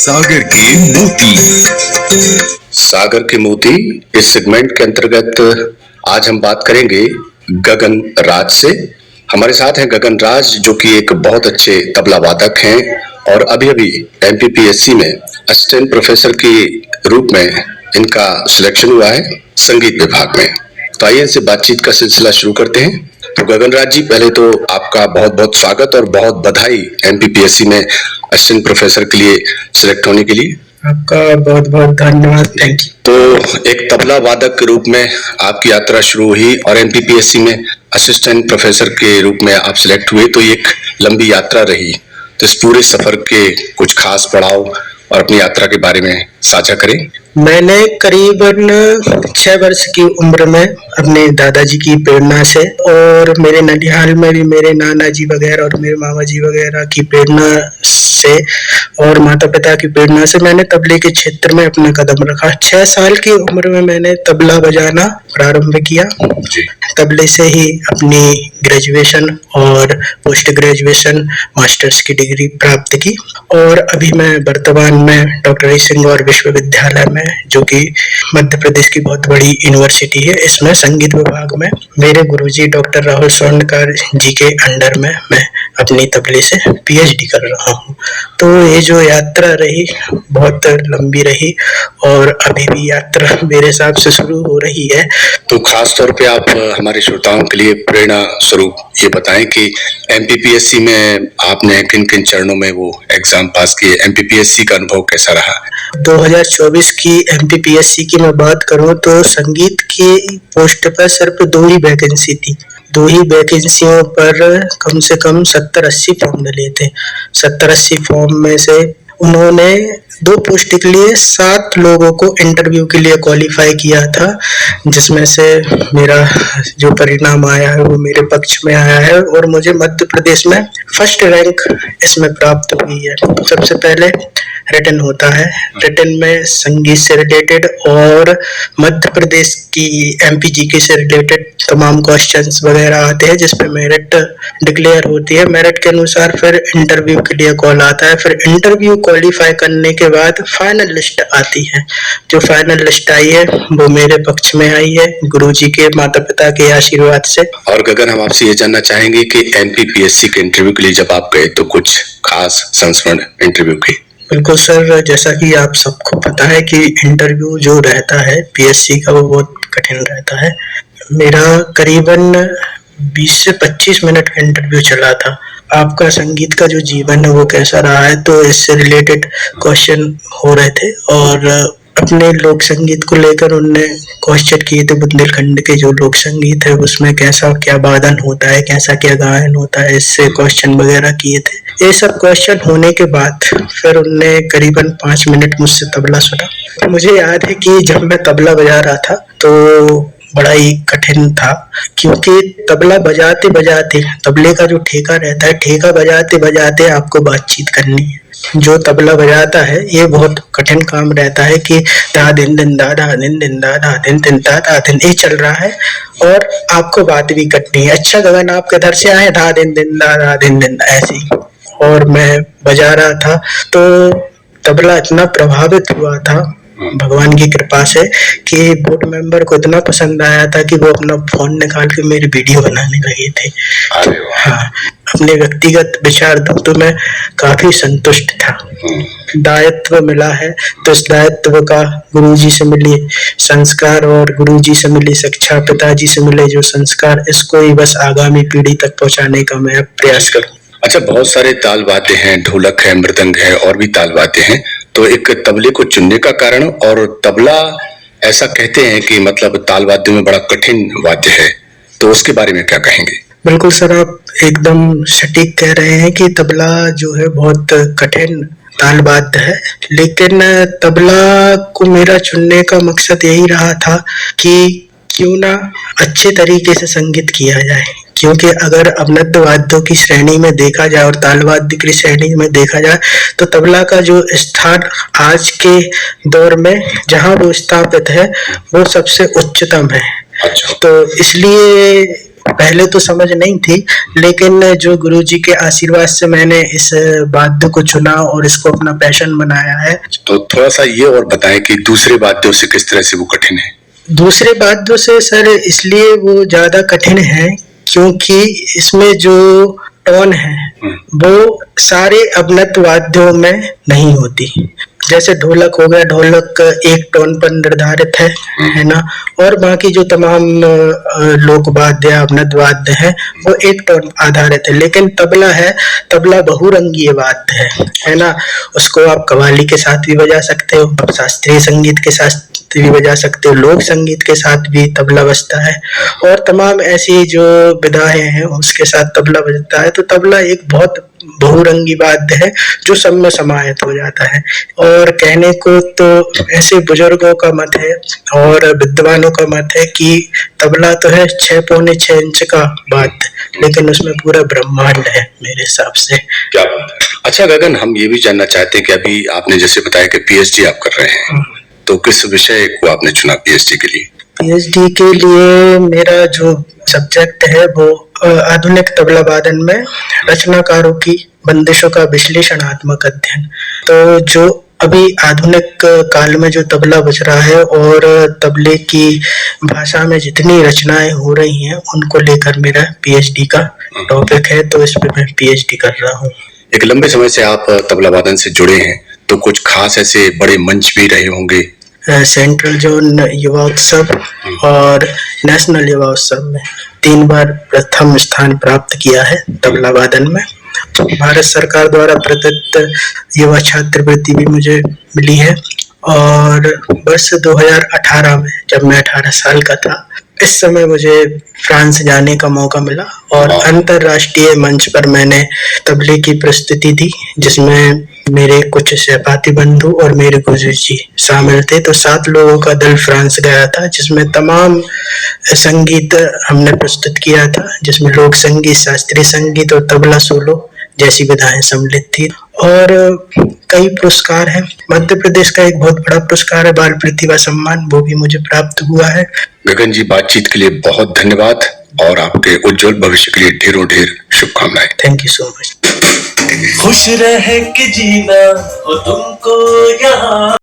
सागर के मोती। सागर के मोती इस सेगमेंट के अंतर्गत आज हम बात करेंगे गगन राज से। हमारे साथ हैं गगन राज, जो कि एक बहुत अच्छे तबला वादक हैं और अभी अभी एमपीपीएससी में असिस्टेंट प्रोफेसर के रूप में इनका सिलेक्शन हुआ है संगीत विभाग में। तो आइए इनसे बातचीत का सिलसिला शुरू करते हैं। तो गगन राज जी, पहले तो आपका बहुत बहुत स्वागत और बहुत बधाई एमपीपीएससी में असिस्टेंट प्रोफेसर के लिए सिलेक्ट होने के लिए। आपका बहुत बहुत धन्यवाद, थैंक यू। तो एक तबला वादक के रूप में आपकी यात्रा शुरू हुई और एमपीपीएससी में असिस्टेंट प्रोफेसर के रूप में आप सिलेक्ट हुए, तो एक लंबी यात्रा रही। तो इस पूरे सफर के कुछ खास पड़ाव और अपनी यात्रा के बारे में साझा करें। मैंने करीबन 6 वर्ष की उम्र में अपने दादाजी की प्रेरणा से और मेरे ननिहाल में भी मेरे नाना जी वगैरह और मेरे मामा जी वगैरह की प्रेरणा से और माता पिता की प्रेरणा से मैंने तबले के क्षेत्र में अपना कदम रखा। 6 साल की उम्र में मैंने तबला बजाना प्रारंभ किया। तबले से ही अपनी ग्रेजुएशन और पोस्ट ग्रेजुएशन मास्टर्स की डिग्री प्राप्त की और अभी मैं वर्तमान में डॉक्टर हरि सिंह गौर विश्वविद्यालय में, जो कि मध्य प्रदेश की बहुत बड़ी यूनिवर्सिटी है, इसमें संगीत विभाग में मेरे गुरुजी डॉक्टर राहुल स्वर्णकार जी के अंडर में मैं अपनी तबले से पीएचडी कर रहा हूँ। तो ये जो यात्रा रही बहुत लंबी रही और अभी भी यात्रा मेरे हिसाब से शुरू हो रही है। तो खास तौर पे आप हमारे श्रोताओं के लिए प्रेरणा स्वरूप ये बताएं कि एमपीपीएससी में आपने किन किन चरणों में वो एग्जाम पास किए, एमपीपीएससी का अनुभव कैसा रहा? 2024 की एमपीपीएससी की मैं बात करूं तो संगीत की पोस्ट पर सिर्फ 2 ही वैकेंसी थी। 2 ही वैकेंसियों पर कम से कम 70-80 फॉर्म डले थे। 70-80 फॉर्म में से उन्होंने 2 पोस्ट के लिए 7 लोगों को इंटरव्यू के लिए क्वालिफाई किया था, जिसमें से मेरा जो परिणाम आया है वो मेरे पक्ष में आया है और मुझे मध्य प्रदेश में फर्स्ट रैंक इसमें प्राप्त हुई है। सबसे पहले रिटन होता है। रिटन में संगीत से रिलेटेड और मध्य प्रदेश की एमपीजीके से रिलेटेड तमाम क्वेश्चंस वगैरह आते हैं, जिसपे मेरिट डिक्लेयर होती है। मेरिट के अनुसार फिर इंटरव्यू के लिए कॉल आता है। फिर इंटरव्यू क्वालिफाई करने के बाद फाइनल लिस्ट आती है। जो फाइनल लिस्ट आई है वो मेरे पक्ष में आई है, गुरुजी के माता पिता के आशीर्वाद से। और गगन, हम आपसे ये जानना चाहेंगे कि एमपीपीएससी के इंटरव्यू के लिए जब आप गए तो कुछ खास संस्मरण इंटरव्यू के? बिल्कुल सर, जैसा कि आप सबको पता है कि इंटरव्यू जो रहता है पीएससी का वो बहुत कठिन रहता है। मेरा करीबन 20 से 25 मिनट का इंटरव्यू चला था। आपका संगीत का जो जीवन है वो कैसा रहा है, तो इससे रिलेटेड क्वेश्चन हो रहे थे और अपने लोक संगीत को लेकर उनने क्वेश्चन किए थे। बुंदेलखंड के जो लोक संगीत है उसमें कैसा क्या वादन होता है, कैसा क्या गायन होता है, इससे क्वेश्चन वगैरह किए थे। ये सब क्वेश्चन होने के बाद फिर उनने करीबन 5 मिनट मुझसे तबला सुना। मुझे याद है कि जब मैं तबला बजा रहा था तो बड़ा ही कठिन था, क्योंकि तबला बजाते बजाते तबले का जो ठेका रहता है, ठेका बजाते बजाते आपको बातचीत करनी है। जो तबला बजाता है ये बहुत कठिन काम रहता है कि दा दिन दिन दा दा दिन दिन दा दा दिन दिन दा दा दिन ये चल रहा है और आपको बात भी करनी है। अच्छा गगन, आप किधर से आए? दा दिन दिन दा दा दिन दिन, ऐसी। और मैं बजा रहा था तो तबला इतना प्रभावित हुआ था भगवान की कृपा से कि बोर्ड मेंबर को इतना पसंद आया था कि वो अपना फोन निकाल के मेरी वीडियो बनाने लगे थे। हाँ, अपने व्यक्तिगत विचार तो मैं काफी संतुष्ट था। दायित्व मिला है तो इस दायित्व का गुरुजी से मिली संस्कार और गुरुजी से मिली शिक्षा, पिताजी से मिले जो संस्कार, इसको ही बस आगामी पीढ़ी तक पहुंचाने का मैं प्रयास करूँ। अच्छा, बहुत सारे ताल वाद्य हैं, ढोलक है, मृदंग है और भी ताल वाद्य हैं, तो एक तबले को चुनने का कारण? और तबला ऐसा कहते हैं कि मतलब ताल वाद्य में बड़ा कठिन वाद्य है, तो उसके बारे में क्या कहेंगे? बिल्कुल सर, आप एकदम सटीक कह रहे हैं कि तबला जो है बहुत कठिन ताल वाद्य है, लेकिन तबला को मेरा चुनने का मकसद यही रहा था कि क्यों ना अच्छे तरीके से संगीत किया जाए। क्योंकि अगर अवनद्य वाद्यों की श्रेणी में देखा जाए और ताल वाद्य की श्रेणी में देखा जाए तो तबला का जो स्थान आज के दौर में जहां वो स्थापित है वो सबसे उच्चतम है। तो इसलिए पहले तो समझ नहीं थी, लेकिन जो गुरुजी के आशीर्वाद से मैंने इस वाद्य को चुना और इसको अपना पैशन बनाया है। तो थोड़ा सा ये और बताएं कि दूसरे वाद्यों से किस तरह से वो कठिन है। दूसरे वाद्यों से सर इसलिए वो ज्यादा कठिन है क्योंकि इसमें जो टोन है वो सारे अवनत वाद्यों में नहीं होती। जैसे ढोलक हो गया, ढोलक एक टोन पर निर्धारित है ना, और बाकी जो तमाम लोक वाद्य अवनत वाद्य है वो एक टोन आधारित है। लेकिन तबला है, तबला बहुरंगीय वाद्य है ना। उसको आप कव्वाली के साथ भी बजा सकते हो, आप शास्त्रीय संगीत के साथ भी बजा सकते हो, लोक संगीत के साथ भी तबला बजता है, और तमाम ऐसी जो विधाएं हैं उसके साथ तबला बजता है। तो तबला एक बहुत बहुरंगी वाद्य है जो सब में समाहित हो जाता है। और कहने को तो ऐसे बुजुर्गों का मत है और विद्वानों का मत है कि तबला तो है 6.6 इंच का वाद्य, लेकिन उसमें पूरा ब्रह्मांड है मेरे हिसाब से। क्या बात है। अच्छा गगन, हम ये भी जानना चाहते हैं कि अभी आपने जैसे बताया कि पीएचडी आप कर रहे हैं, तो किस विषय को आपने चुना पीएचडी के लिए? पीएचडी के लिए मेरा जो सब्जेक्ट है वो आधुनिक तबला वादन में रचनाकारों की बंदिशों का विश्लेषणात्मक अध्ययन। तो जो अभी आधुनिक काल में जो तबला बज रहा है और तबले की भाषा में जितनी रचनाएं हो रही हैं उनको लेकर मेरा पीएचडी का टॉपिक है, तो इस पे मैं पीएचडी कर रहा हूँ। एक लंबे समय से आप तबला वादन से जुड़े हैं, तो कुछ खास ऐसे बड़े मंच भी रहे होंगे? सेंट्रल जोन युवा उत्सव और नेशनल युवा उत्सव में 3 बार प्रथम स्थान प्राप्त किया है तबला वादन में। भारत सरकार द्वारा प्रदत्त युवा छात्रवृत्ति भी मुझे मिली है। और वर्ष 2018 में जब मैं 18 साल का था, इस समय मुझे फ्रांस जाने का मौका मिला और अंतरराष्ट्रीय मंच पर मैंने तबले की प्रस्तुति दी, जिसमें मेरे कुछ सहपाठी बंधु और मेरे गुरुजी शामिल थे। तो 7 लोगों का दल फ्रांस गया था, जिसमें तमाम संगीत हमने प्रस्तुत किया था, जिसमें लोक संगीत, शास्त्रीय संगीत और तबला सोलो जैसी विधाएं सम्मिलित थी। और कई पुरस्कार हैं। मध्य प्रदेश का एक बहुत बड़ा पुरस्कार है बाल प्रतिभा सम्मान, वो भी मुझे प्राप्त हुआ है। गगन जी, बातचीत के लिए बहुत धन्यवाद और आपके उज्जवल भविष्य के लिए ढेरों ढेर शुभकामनाएं। Thank you so much. खुश रह के जीना हो तुमको यहाँ।